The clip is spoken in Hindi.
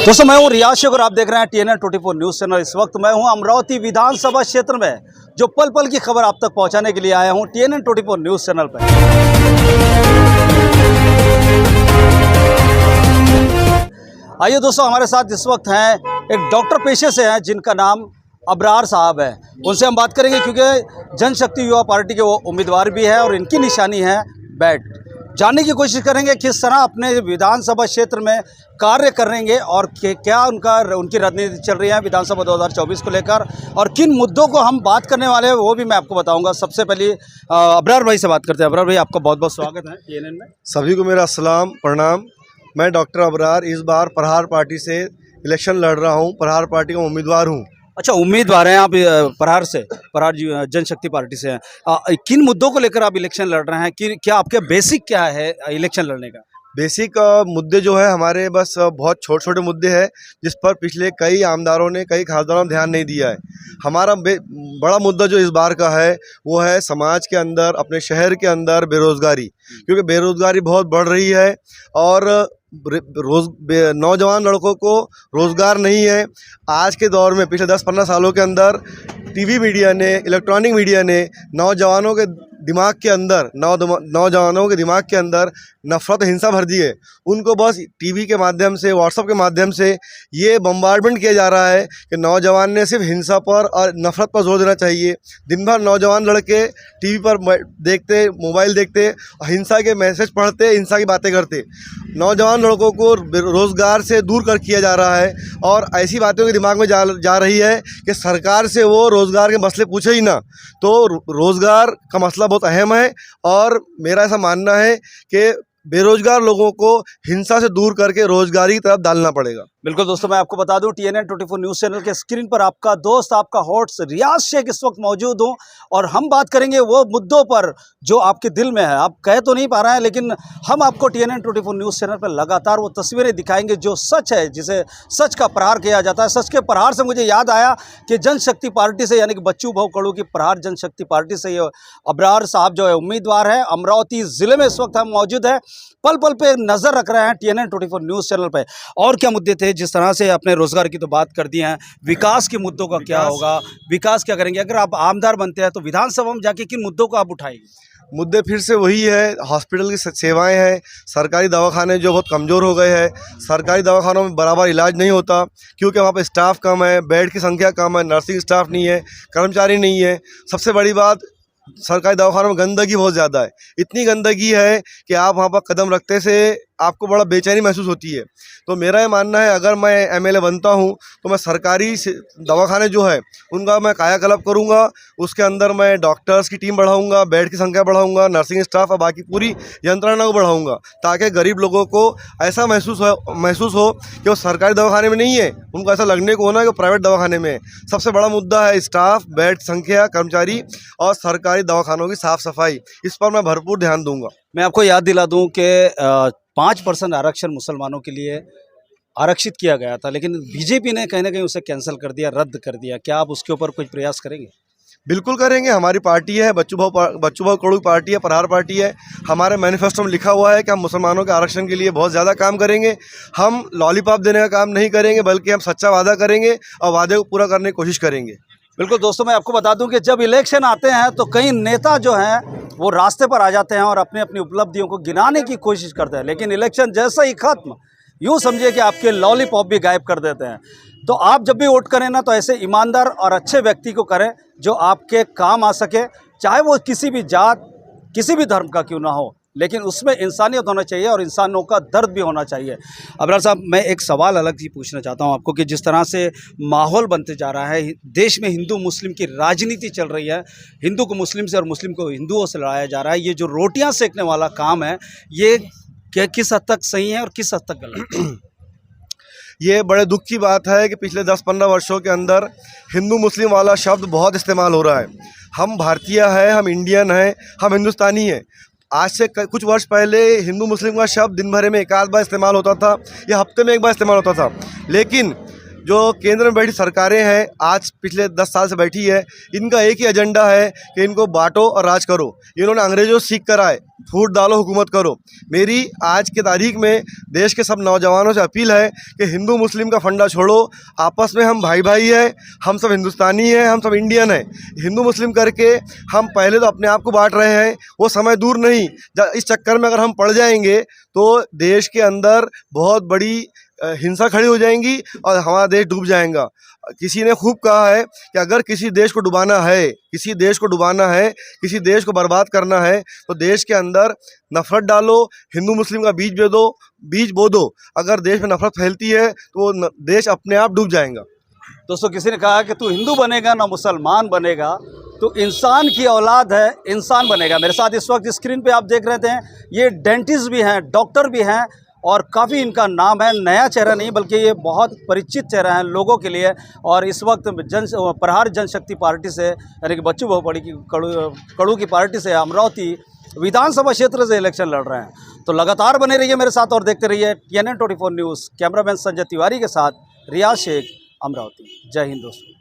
दोस्तों मैं हूं रियाज शेख और आप देख रहे हैं TNN 24 न्यूज़ चैनल। इस वक्त मैं हूं अमरावती विधानसभा क्षेत्र में, जो पल पल की खबर आप तक पहुंचाने के लिए आया हूं TNN 24 न्यूज़ चैनल पर। आइए दोस्तों, हमारे साथ इस वक्त हैं एक डॉक्टर पेशे से हैं जिनका नाम अबरार साहब है। उनसे हम बात करेंगे क्योंकि जनशक्ति युवा पार्टी के वो उम्मीदवार भी है और इनकी निशानी है बैट। जानने की कोशिश करेंगे किस तरह अपने विधानसभा क्षेत्र में कार्य करेंगे और क्या उनकी रणनीति चल रही है विधानसभा 2024 को लेकर, और किन मुद्दों को हम बात करने वाले हैं वो भी मैं आपको बताऊंगा। सबसे पहले अबरार भाई से बात करते हैं। अबरार भाई, आपका बहुत बहुत स्वागत है TNN में। सभी को मेरा अस्सलाम प्रणाम। मैं डॉक्टर अबरार इस बार प्रहार पार्टी से इलेक्शन लड़ रहा हूं। प्रहार पार्टी का उम्मीदवार हूं। अच्छा, उम्मीदवार हैं आप प्रहार से, प्रहार जनशक्ति पार्टी से हैं। किन मुद्दों को लेकर आप इलेक्शन लड़ रहे हैं? क्या आपके बेसिक क्या है इलेक्शन लड़ने का? बेसिक मुद्दे जो है हमारे बस बहुत छोटे छोटे मुद्दे हैं जिस पर पिछले कई आमदारों ने कई खासदारों ने ध्यान नहीं दिया है। हमारा बड़ा मुद्दा जो इस बार का है वो है समाज के अंदर, अपने शहर के अंदर बेरोज़गारी, क्योंकि बेरोज़गारी बहुत बढ़ रही है और नौजवान लड़कों को रोज़गार नहीं है। आज के दौर में पिछले 10-15 सालों के अंदर टीवी मीडिया ने, इलेक्ट्रॉनिक मीडिया ने नौजवानों के दिमाग के अंदर नौजवानों के दिमाग के अंदर नफ़रत, हिंसा भर दी है। उनको बस टीवी के माध्यम से, व्हाट्सएप के माध्यम से ये बम्बार्डमेंट किया जा रहा है कि नौजवान ने सिर्फ हिंसा पर और नफ़रत पर जोर देना चाहिए। दिन भर नौजवान लड़के टीवी पर देखते, मोबाइल देखते, हिंसा के मैसेज पढ़ते, हिंसा की बातें करते। नौजवान लड़कों को रोज़गार से दूर कर किया जा रहा है और ऐसी बातें उनके दिमाग में जा रही है कि सरकार से वो रोज़गार के मसले पूछे ही ना। तो रोज़गार का मसला बहुत अहम है और मेरा ऐसा मानना है कि बेरोजगार लोगों को हिंसा से दूर करके रोजगारी की तरफ डालना पड़ेगा। बिल्कुल दोस्तों, मैं आपको बता दूं TNN 24 न्यूज़ चैनल के स्क्रीन पर आपका दोस्त, आपका होस्ट रियाज शेख इस वक्त मौजूद हूं और हम बात करेंगे वो मुद्दों पर जो आपके दिल में है। आप कह तो नहीं पा रहे हैं, लेकिन हम आपको TNN 24 न्यूज़ चैनल पर लगातार वो तस्वीरें दिखाएंगे जो सच है, जिसे सच का प्रहार किया जाता है। सच के प्रहार से मुझे याद आया कि जनशक्ति पार्टी से, यानी कि बच्चू भाऊ कड़ू की प्रहार जनशक्ति पार्टी से ये अबरार साहब जो है उम्मीदवार है। अमरावती ज़िले में इस वक्त हम मौजूद है, पल पल पे नजर रख रहे हैं TNN 24 न्यूज़ चैनल पे। और क्या मुद्दे थे? जिस तरह से अपने रोजगार की तो बात कर दी है, विकास के मुद्दों का क्या होगा, विकास क्या करेंगे? अगर आप आमदार बनते हैं तो विधानसभा में जाके किन मुद्दों को आप उठाएंगे? मुद्दे फिर से वही है, हॉस्पिटल की सेवाएं हैं, सरकारी दवाखाने जो बहुत कमज़ोर हो गए हैं। सरकारी दवाखानों में बराबर इलाज नहीं होता क्योंकि वहाँ पे स्टाफ कम है, बेड की संख्या कम है, नर्सिंग स्टाफ नहीं है, कर्मचारी नहीं है। सबसे बड़ी बात, सरकारी दवाखानों में गंदगी बहुत ज़्यादा है। इतनी गंदगी है कि आप वहाँ पर कदम रखते से आपको बड़ा बेचैनी महसूस होती है। तो मेरा ये मानना है, अगर मैं MLA बनता हूँ तो मैं सरकारी दवाखाने जो है उनका मैं कायाकल्प करूँगा। उसके अंदर मैं डॉक्टर्स की टीम बढ़ाऊँगा, बेड की संख्या बढ़ाऊँगा, नर्सिंग स्टाफ और बाकी पूरी यंत्रणा को बढ़ाऊँगा, ताकि गरीब लोगों को ऐसा महसूस हो कि वो सरकारी दवाखाने में नहीं है, उनको ऐसा लगने को होना कि वो प्राइवेट दवाखाने में है। सबसे बड़ा मुद्दा है स्टाफ, बेड संख्या, कर्मचारी और सरकारी दवाखानों की साफ़ सफाई। इस पर मैं भरपूर ध्यान दूँगा। मैं आपको याद दिला दूं कि 5% आरक्षण मुसलमानों के लिए आरक्षित किया गया था, लेकिन बीजेपी ने कहीं ना कहीं उसे कैंसिल कर दिया, रद्द कर दिया। क्या आप उसके ऊपर कुछ प्रयास करेंगे? बिल्कुल करेंगे। हमारी पार्टी है, बच्चू भाऊ कड़ू पार्टी है, प्रहार पार्टी है। हमारे मैनिफेस्टो में लिखा हुआ है कि हम मुसलमानों के आरक्षण के लिए बहुत ज़्यादा काम करेंगे। हम लॉलीपॉप देने का काम नहीं करेंगे, बल्कि हम सच्चा वादा करेंगे और वादे को पूरा करने की कोशिश करेंगे। बिल्कुल दोस्तों, मैं आपको बता दूं कि जब इलेक्शन आते हैं तो कई नेता जो हैं वो रास्ते पर आ जाते हैं और अपनी अपनी उपलब्धियों को गिनाने की कोशिश करते हैं, लेकिन इलेक्शन जैसा ही खत्म, यूँ समझिए कि आपके लॉलीपॉप भी गायब कर देते हैं। तो आप जब भी वोट करें ना, तो ऐसे ईमानदार और अच्छे व्यक्ति को करें जो आपके काम आ सके, चाहे वो किसी भी जात, किसी भी धर्म का क्यों ना हो, लेकिन उसमें इंसानियत होना चाहिए और इंसानों का दर्द भी होना चाहिए। अबरार साहब, मैं एक सवाल अलग ही पूछना चाहता हूं आपको कि जिस तरह से माहौल बनते जा रहा है, देश में हिंदू मुस्लिम की राजनीति चल रही है, हिंदू को मुस्लिम से और मुस्लिम को हिंदुओं से लड़ाया जा रहा है, ये जो रोटियां सेकने वाला काम है, ये किस हद तक सही है और किस हद तक गलत? ये बड़े दुख की बात है कि पिछले 10-15 वर्षों के अंदर हिंदू मुस्लिम वाला शब्द बहुत इस्तेमाल हो रहा है। हम भारतीय हैं, हम इंडियन हैं, हम हिंदुस्तानी हैं। आज से कुछ वर्ष पहले हिंदू मुस्लिम का शब्द दिन भर में एक आध बार इस्तेमाल होता था या हफ्ते में एक बार इस्तेमाल होता था, लेकिन जो केंद्र में बैठी सरकारें हैं, आज पिछले 10 साल से बैठी है, इनका एक ही एजेंडा है कि इनको बांटो और राज करो। इन्होंने अंग्रेजों से सीख कर आए, फूट डालो हुकूमत करो। मेरी आज के तारीख में देश के सब नौजवानों से अपील है कि हिंदू मुस्लिम का फंडा छोड़ो, आपस में हम भाई भाई हैं, हम सब हिंदुस्तानी हैं, हम सब इंडियन हैं। हिंदू मुस्लिम करके हम पहले तो अपने आप को बांट रहे हैं, वो समय दूर नहीं, इस चक्कर में अगर हम पड़ जाएंगे तो देश के अंदर बहुत बड़ी हिंसा खड़ी हो जाएंगी और हमारा देश डूब जाएगा। किसी ने खूब कहा है कि अगर किसी देश को डुबाना है, किसी देश को डुबाना है, किसी देश को बर्बाद करना है, तो देश के अंदर नफरत डालो, हिंदू मुस्लिम का बीज बो दो। अगर देश में नफरत फैलती है तो वो देश अपने आप डूब जाएगा। दोस्तों, किसी ने कहा कि तू हिंदू बनेगा ना मुसलमान बनेगा, तो इंसान की औलाद है, इंसान बनेगा। मेरे साथ इस वक्त स्क्रीन पे आप देख रहे थे, ये डेंटिस्ट भी हैं, डॉक्टर भी हैं और काफ़ी इनका नाम है। नया चेहरा नहीं बल्कि ये बहुत परिचित चेहरा है लोगों के लिए। और इस वक्त प्रहार जनशक्ति पार्टी से, यानी कि बच्चू बहुपड़ी की कड़ू की पार्टी से अमरावती विधानसभा क्षेत्र से इलेक्शन लड़ रहे हैं। तो लगातार बने रहिए मेरे साथ और देखते रहिए TNN 24 news. Cameraman Sanjay Tiwari के साथ रियाज शेख, अमरावती। जय हिंद दोस्तों।